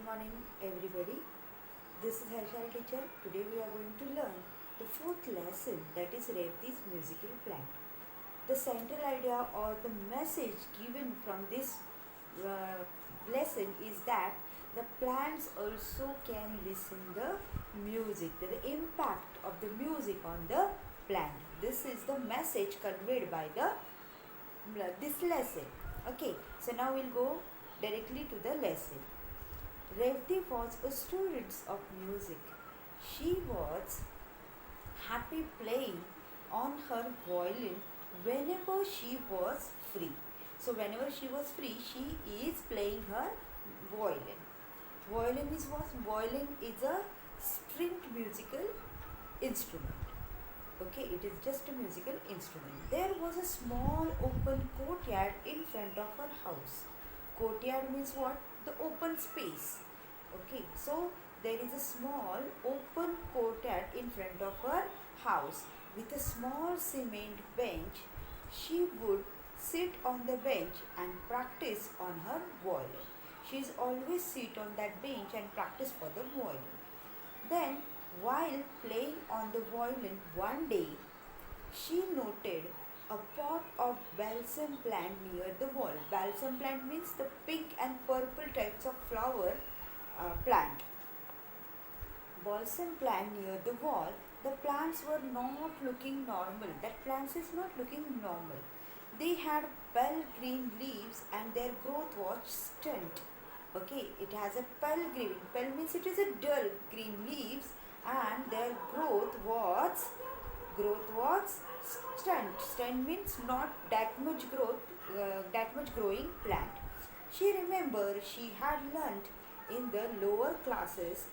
morning everybody. This is Harshal teacher. Today we are going to learn the fourth lesson, that is Revti's musical plant. The central idea or the message given from this lesson is that the plants also can listen the music, the impact of the music on the plant. This is the message conveyed by the this lesson. Okay, so now we'll go directly to the lesson. Revti was a student of music. She was happy playing on her violin whenever she was free. So whenever she was free, she is playing her violin. Violin is what? Violin is a stringed musical instrument. Okay, it is just a musical instrument. There was a small open courtyard in front of her house. Courtyard means what? The open space. Okay, so there is a small open courtyard in front of her house with a small cement bench. She would sit on the bench and practice on her violin. She is always sit on that bench and practice for the violin. Then, while playing on the violin one day, she noted a pot of balsam plant near the wall. Balsam plant means the pink and purple types of flower plant. Balsam plant near the wall. The plants were not looking normal. That plants is not looking normal. They had pale green leaves and their growth was stunt. Okay, it has a pale green. Pale means it is a dull green leaves and their growth was stunt. Stunt means not that much growing plant. She remembered she had learnt in the lower classes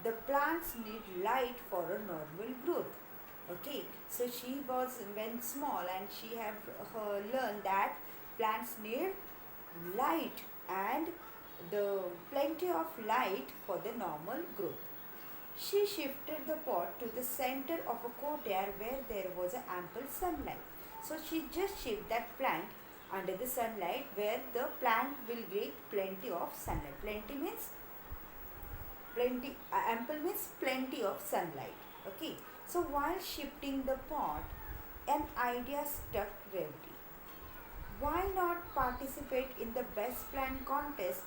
the plants need light for a normal growth. Okay, so she was when small and she have learned that plants need light and the plenty of light for the normal growth. She shifted the pot to the center of a courtyard where there was ample sunlight. So she just shifted that plant under the sunlight where the plant will get plenty of sunlight. Ample means plenty of sunlight. Okay. So while shifting the pot, an idea struck Revti. Why not participate in the best plant contest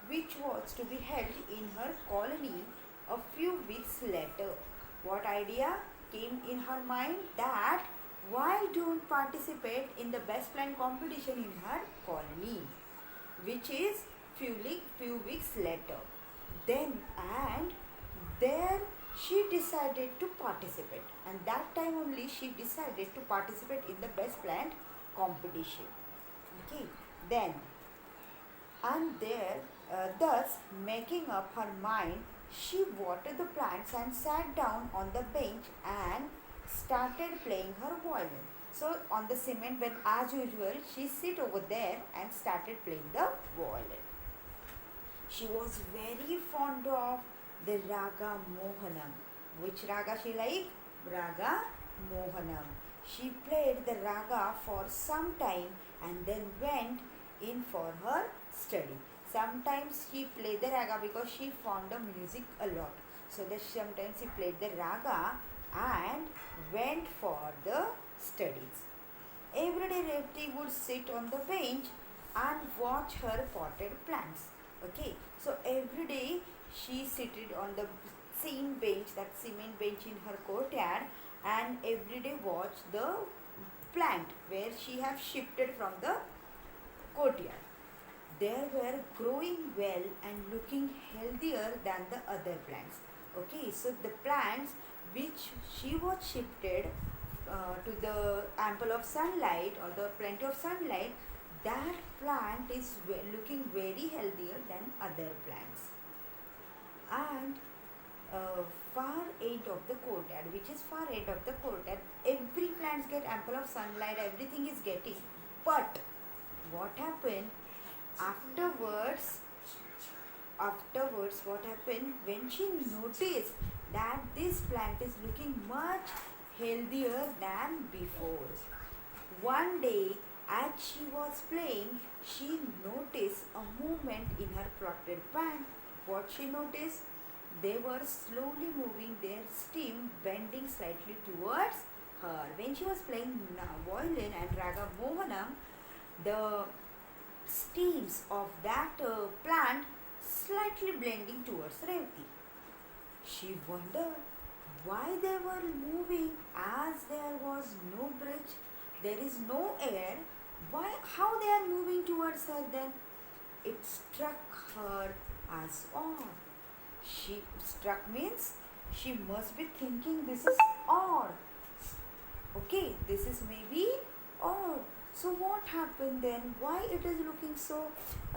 which was to be held in her colony a few weeks later? What idea came in her mind? That why don't participate in the best plant competition in her colony, which is few weeks later. Then and there she decided to participate, and that time only she decided to participate in the best plant competition. Okay, then and there thus making up her mind, she watered the plants and sat down on the bench and started playing her violin. So on the cement bench as usual, she sit over there and started playing the violin. She was very fond of the Raga Mohanam. Which raga she liked? Raga Mohanam. She played the raga for some time and then went in for her study. Sometimes she played the raga because she found the music a lot. So that sometimes she played the raga and went for the studies. Every day Revti would sit on the bench and watch her potted plants. Okay, so every day she seated on the same bench, that cement bench in her courtyard, and every day watch the plant where she have shifted from the courtyard. They were growing well and looking healthier than the other plants. Okay, so the plants which she was shifted to the ample of sunlight or the plenty of sunlight, that plant is looking very healthier than other plants. And far end of the courtyard, which is far end of the courtyard, every plants get ample of sunlight, everything is getting. But what happened afterwards? What happened when she noticed that this plant is looking much healthier than before? One day, as she was playing, she noticed a movement in her potted what she noticed? They were slowly moving their stem, bending slightly towards her. When she was playing violin and Raga Mohanam, the stems of that plant slightly blending towards Revati. She wondered why they were moving as there was no bridge, there is no air. Why, how they are moving towards her then? It struck her as odd. She struck means she must be thinking this is odd. Okay, this is maybe odd. So what happened then? Why it is looking so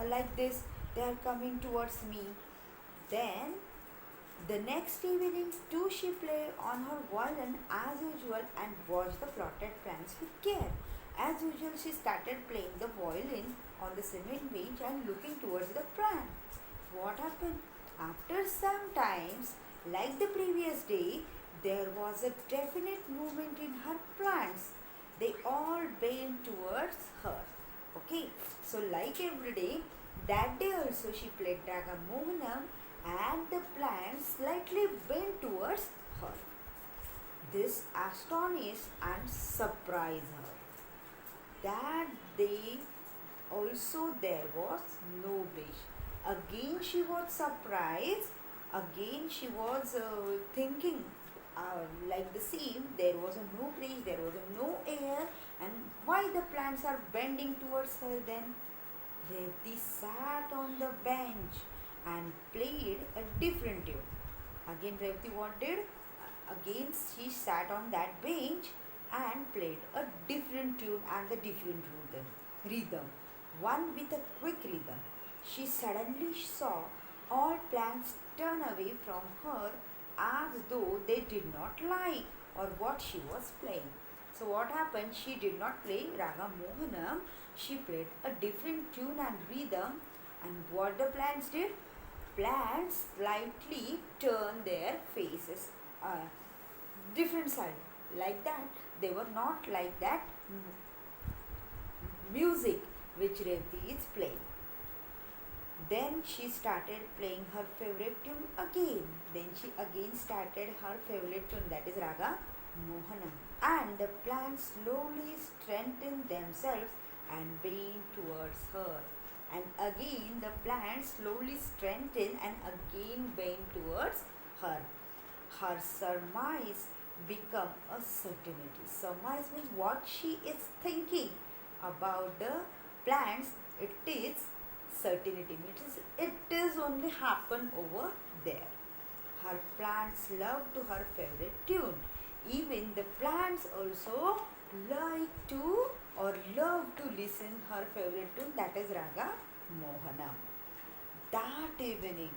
like this? They are coming towards me. Then the next evening too she played on her violin as usual and watched the plotted plants with care. As usual she started playing the violin on the cement bench and looking towards the plant. What happened? After some times, like the previous day, there was a definite movement in her plants. They all bent towards her. Okay, so like every day, that day also she played Raga Mohanam and the plants slightly bent towards her. This astonished and surprised her. That day also there was no bridge. Again she was surprised. Again she was thinking like the same. There was a no bridge, there was a no air, and why the plants are bending towards her then? Revati sat on the bench and played a different tune. Again Revati what did? Again she sat on that bench and played a different tune and the different rhythm. One with a quick rhythm. She suddenly saw all plants turn away from her as though they did not like or what she was playing. So what happened? She did not play Raga Mohanam. She played a different tune and rhythm. And what the plants did? Plants slightly turned their faces different side. Like that. They were not like that music which Revati is playing. Then she started playing her favorite tune again. Then she again started her favorite tune, that is Raga Mohanam. And the plants slowly strengthened themselves and bent towards her. And again the plants slowly strengthened and again bent towards her. Her surmise become a certainty. Surmise means what she is thinking about the plants. It is certainty. It is only happen over there. Her plants love to her favorite tune. Even the plants also like to or love to listen her favorite tune, that is Raga Mohanam. That evening,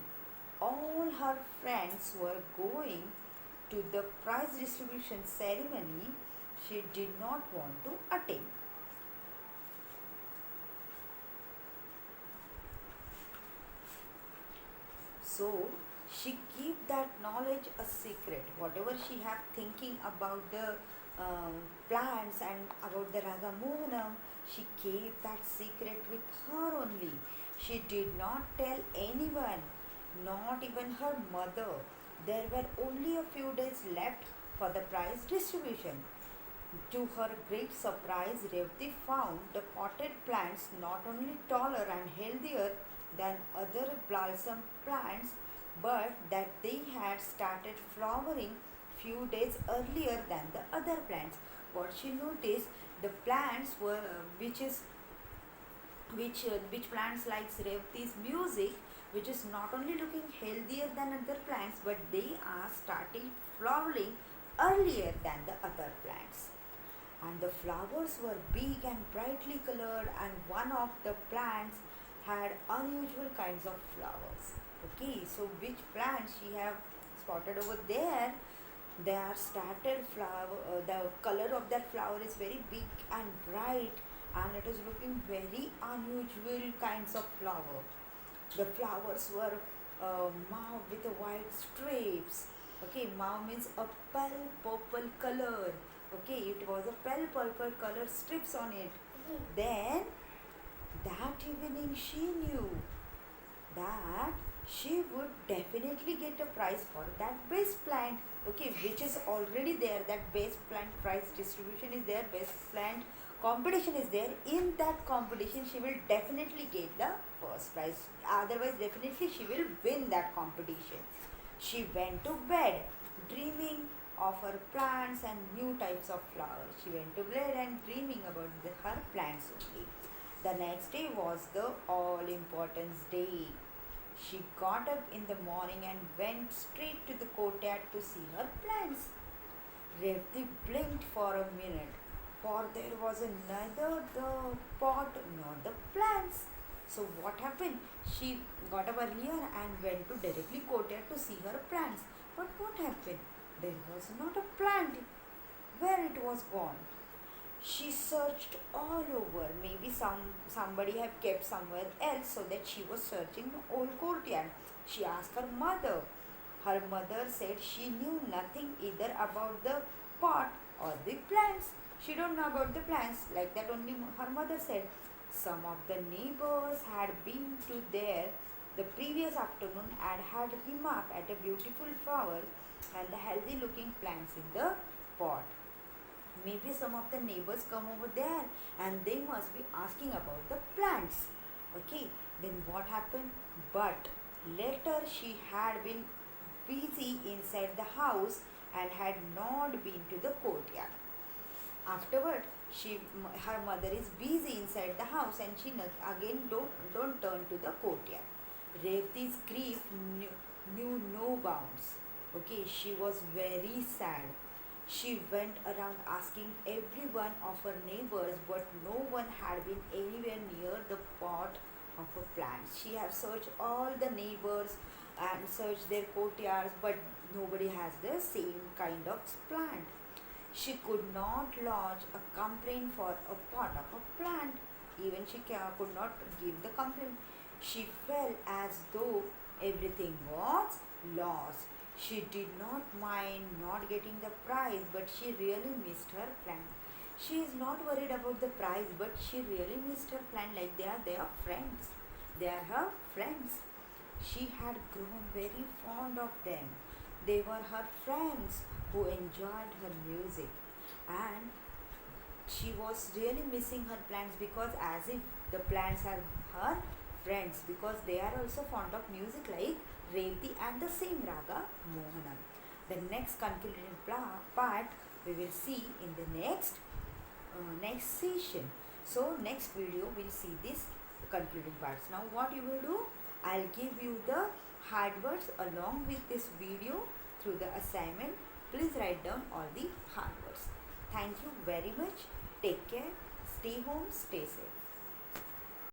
all her friends were going to the prize distribution ceremony. She did not want to attend. So she keep that knowledge a secret. Whatever she have thinking about the plants and about the Raga Mohanam, she kept that secret with her only. She did not tell anyone, not even her mother. There were only a few days left for the prize distribution. To her great surprise, Revati found the potted plants not only taller and healthier than other balsam plants, but that they had started flowering few days earlier than the other plants. What she noticed, the plants were which plants likes Revati's music, which is not only looking healthier than other plants, but they are starting flowering earlier than the other plants. And the flowers were big and brightly colored, and one of the plants had unusual kinds of flowers. Okay, so which plants she have spotted over there? They are started flower. The color of that flower is very big and bright, and it is looking very unusual kinds of flower. The flowers were mauve with a white stripes. Okay, mauve means a pale purple color. Okay, it was a pale purple color strips on it. Then that evening she knew that she would definitely get a prize for that best plant, okay, which is already there. That best plant prize distribution is there, best plant competition is there. In that competition she will definitely get the first prize, otherwise definitely she will win that competition. She went to bed dreaming of her plants and new types of flowers. She went to bed and dreaming about her plants only. The next day was the all importance day. She got up in the morning and went straight to the courtyard to see her plants. Revati blinked for a minute, for there was neither the pot nor the plants. So what happened? She got up earlier and went to directly courtyard to see her plants. But what happened? There was not a plant. Where it was gone? She searched all over. Maybe somebody had kept somewhere else, so that she was searching the whole courtyard. She asked her mother. Her mother said she knew nothing either about the pot or the plants. She don't know about the plants. Like that only her mother said. Some of the neighbors had been to there the previous afternoon and had remarked at a beautiful flower and the healthy looking plants in the pot. Maybe some of the neighbors come over there and they must be asking about the plants. Okay, then what happened? But later she had been busy inside the house and had not been to the courtyard. Afterward, her mother is busy inside the house and she again don't turn to the courtyard. Revati's grief knew no bounds. Okay, she was very sad. She went around asking every one of her neighbors, but no one had been anywhere near the pot of a plant. She have searched all the neighbors and searched their courtyards, but nobody has the same kind of plant. She could not lodge a complaint for a pot of a plant. Even she could not give the complaint. She felt as though everything was lost. She did not mind not getting the prize, but she really missed her plant. She is not worried about the prize, but she really missed her plant, like they are their friends. They are her friends. She had grown very fond of them. They were her friends who enjoyed her music, and she was really missing her plants, because as if the plants are her friends, because they are also fond of music like Revati and the same raga Mohanam. The next concluding part we will see in the next session. So next video we'll see this concluding parts. Now what you will do? I'll give you the hard words along with this video through the assignment. Please write down all the hard words. Thank you very much. Take care. Stay home. Stay safe.